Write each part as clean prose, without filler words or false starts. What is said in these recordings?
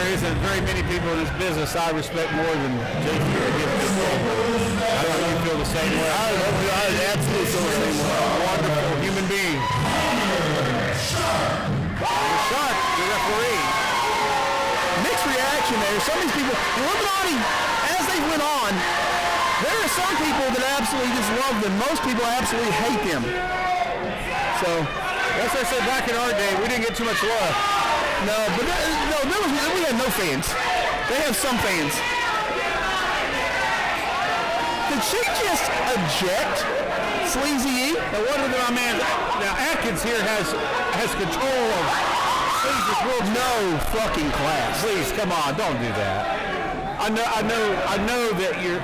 there isn't very many people in this business I respect more than JP. I don't know if you feel the same way. I absolutely feel the same way. Wonderful human being. Shark, the referee. Mixed reaction there. Some of these people, Illuminati, as they went on, there are some people that absolutely just love them. Most people absolutely hate them. So, as I said back in our day, we didn't get too much love. No, but we had no fans. They have some fans. Did she just eject Sleazy E? Now what did our man? Now Atkins here has control of Sleazy's world. No fucking class. Please, come on, don't do that. I know that you're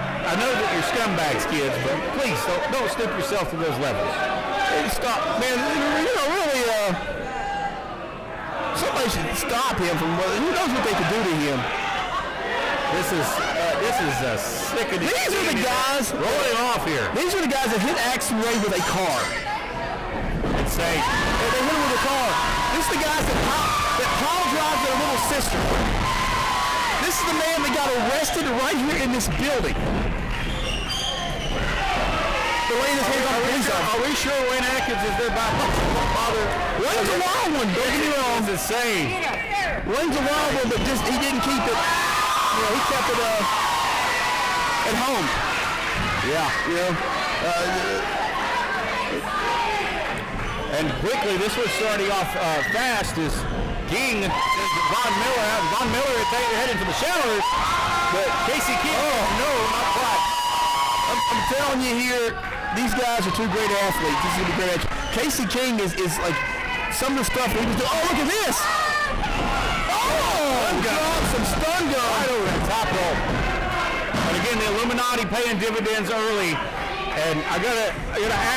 scumbags, kids, but please don't stoop yourself to those levels. Hey, stop, man. Really, somebody should stop him from. Who knows what they could do to him? This is a sickening. These are the guys rolling off here. These are the guys that hit Axel Ray with a car. Insane. They hit him with a car. This is the guys that Paul drives their little sister. This is the man that got arrested right here in this building. Are we sure Wayne Atkins is their father? Wayne's a wild one, don't get me wrong. It's insane. Wayne's a wild one, but just he didn't keep it. He kept it at home. Yeah. And quickly, this was starting off fast as King sends Von Miller out. Von Miller heading for the showers, but Casey King, no, not quite. I'm telling you here, these guys are two great athletes. This is going to be great. Casey King is like some of the stuff he was doing. Oh, look at this. Some stun gun. Right over the top rope. And again, the Illuminati paying dividends early. And I gotta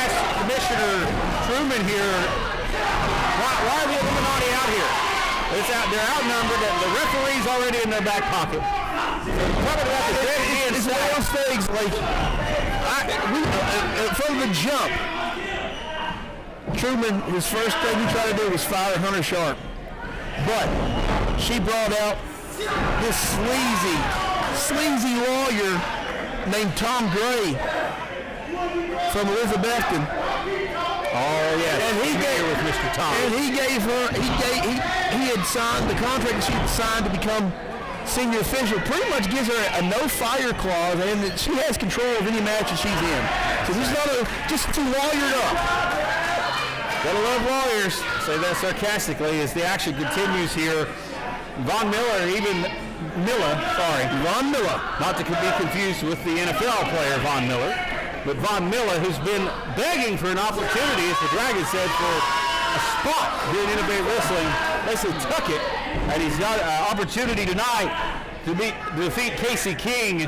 ask Commissioner Truman here, why are the Illuminati out here? They're outnumbered, and the referee's already in their back pocket. It's one of those things, like, from the jump, Truman, his first thing he tried to do was fire Hunter Sharp. But she brought out this sleazy lawyer named Tom Gray from Elizabethton. Oh yes, and he gave with Mr. Tom. And he gave her. He had signed the contract that she had signed to become senior official. Pretty much gives her a no fire clause, and that she has control of any match that she's in. So this is not just too lawyered up. Gotta love lawyers. Say that sarcastically as the action continues here. Von Miller, Von Milla, not to be confused with the NFL player Von Miller. But Von Milla, who's been begging for an opportunity, as the Dragon said, for a spot here in Innovate Wrestling, basically took it, and he's got an opportunity tonight to defeat Casey King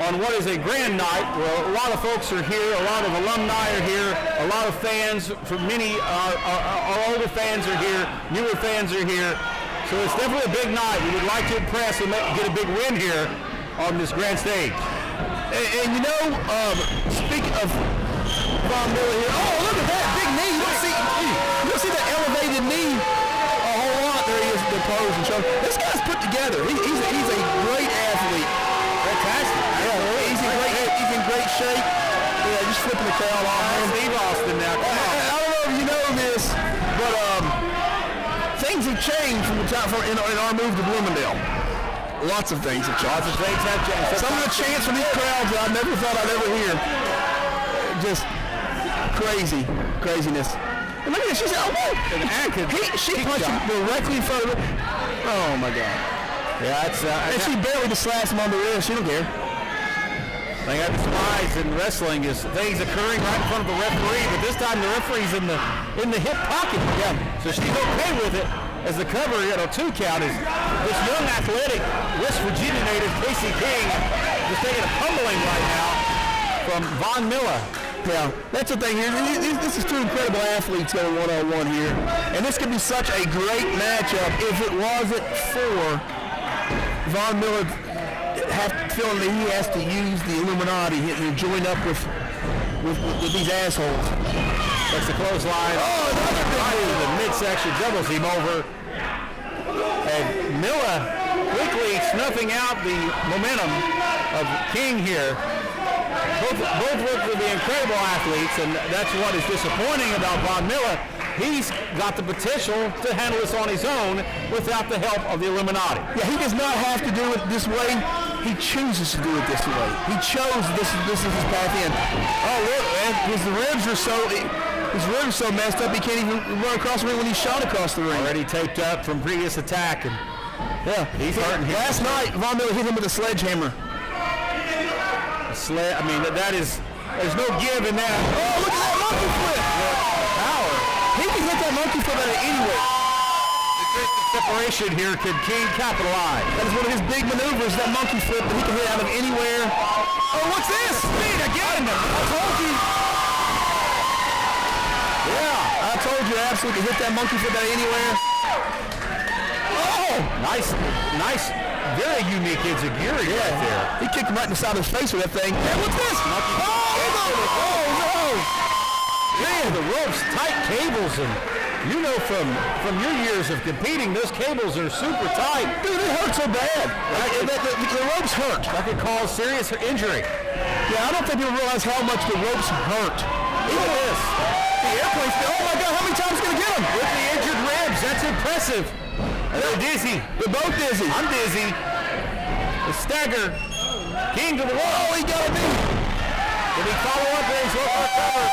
on what is a grand night. Well, a lot of folks are here, a lot of alumni are here, a lot of fans, from many our older fans are here, newer fans are here. So it's definitely a big night. We would like to impress and get a big win here on this grand stage. And speaking of Von Miller here, oh, look at that big knee. You don't see that elevated knee a whole lot. There he is, the pose and show. This guy's put together. He's a great athlete. Fantastic. Yeah, he's in great shape. Yeah, just flipping the crowd off. Steve Austin now. I don't know if you know this, but things have changed from the time in our move to Bloomingdale. Lots of things have changed. Lots of things have changed. Some of the chants from these crowds that I never thought I'd ever hear. Just craziness. And look at this. She's she punched him directly in front of her. Oh my God. Yeah, and she barely just slaps him on the wrist. She don't care. Thing I despise in wrestling is things occurring right in front of the referee, but this time the referee's in the hip pocket. Yeah. So she's okay with it. As the cover, 2 count is this young athletic West Virginia native Casey King just taking a pummeling right now from Von Milla. Yeah, that's the thing here. This is two incredible athletes going one-on-one here. And this could be such a great matchup if it wasn't for Von Miller feeling that he has to use the Illuminati and join up with these assholes. That's the clothesline. Oh, another right into the midsection, doubles him over. And Milla quickly snuffing out the momentum of King here. Both look to be incredible athletes, and that's what is disappointing about Von Milla. He's got the potential to handle this on his own without the help of the Illuminati. Yeah, he does not have to do it this way. He chooses to do it this way. He chose this is his path in. Oh, look, man, his ribs are so messed up he can't even run across the ring when he's shot across the ring. Already taped up from previous attack, and yeah, he's hurting him. Last night, Von Milla hit him with a sledgehammer. I mean, there's no give in that. Oh, look at that monkey flip! Power. He can hit that monkey flip out of anywhere. The great separation here, could King capitalize? That is one of his big maneuvers, that monkey flip that he can hit out of anywhere. Oh, what's this? Speed again! I told you. Yeah. I told you absolutely hit that monkey flip out of anywhere. Oh! Nice. Very unique enziguri right there. He kicked him right in the side of his face with that thing. Hey, what's this? Oh, no! Man, the ropes, tight cables, and you know from your years of competing, those cables are super tight. Dude, it hurts so bad. The ropes hurt. That could cause serious injury. Yeah, I don't think people realize how much the ropes hurt. Look at this. The airplane's, oh my God, how many times is he going to get him? With the injured ribs, that's impressive. They're dizzy. They're both dizzy. I'm dizzy. The stagger. King to the wall. Oh, he got a knee. Did he follow up there? He's looking for cover.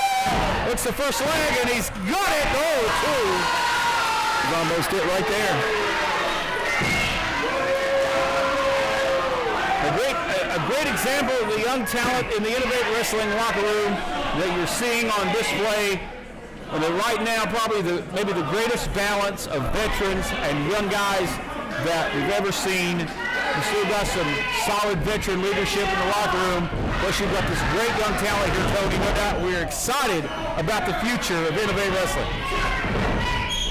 Looks the first leg, and he's got it. Oh, two. He's almost it right there. A great example of the young talent in the Innovate Wrestling locker room that you're seeing on display. And they're right now probably maybe the greatest balance of veterans and young guys that we've ever seen. You still got some solid veteran leadership in the locker room. Plus you've got this great young talent here, Tony. No doubt we're excited about the future of Innovate Wrestling.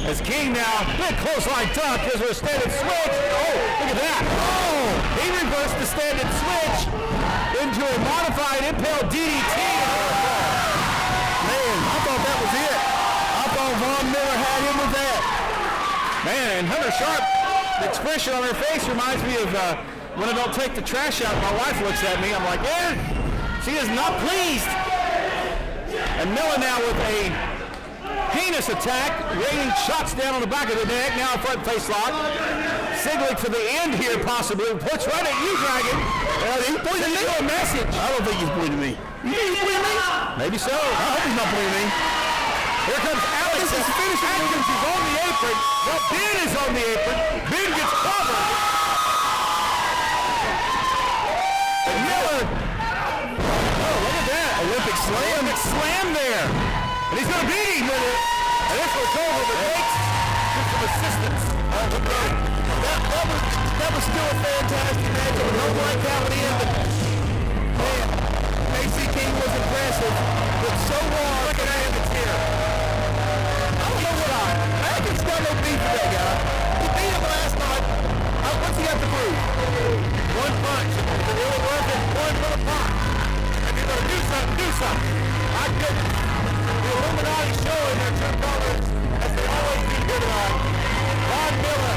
As King now, big clothesline tuck, there's a standing switch. Oh, look at that. Oh, he reversed the standing switch into a modified impale DDT. Man, I thought that was it. I thought Von Milla had him with that. Man, and Hunter Sharp, the expression on her face reminds me of when I don't take the trash out, my wife looks at me, I'm like, yeah, she is not pleased. And Milla now with a heinous attack, raining shots down on the back of the neck, now a front face lock. Signaling for the end here possibly, puts right at you, Dragon. He's pointing me a message. I don't think he's pointing me. You think he's pointing me? Maybe so. I hope he's not pointing me. Here comes Alex. This is finishing. Atkins is on the apron. Now Ben is on the apron. Ben gets covered. And Miller. Oh, look at that. Olympic slam there. And he's going to beat him with it. And this one's over, but takes some assistance. That was still a fantastic match. I don't like how it ended. Man, AC King was impressive, but so long. Look at Atkins here. I don't know what Atkins got no beef with that guy. He beat him last night. What's he got to prove? One punch. If it's really working, one for the punch. If you're going to do something, do something. My goodness. The Illuminati showing their true colors as they always do here tonight. Von Milla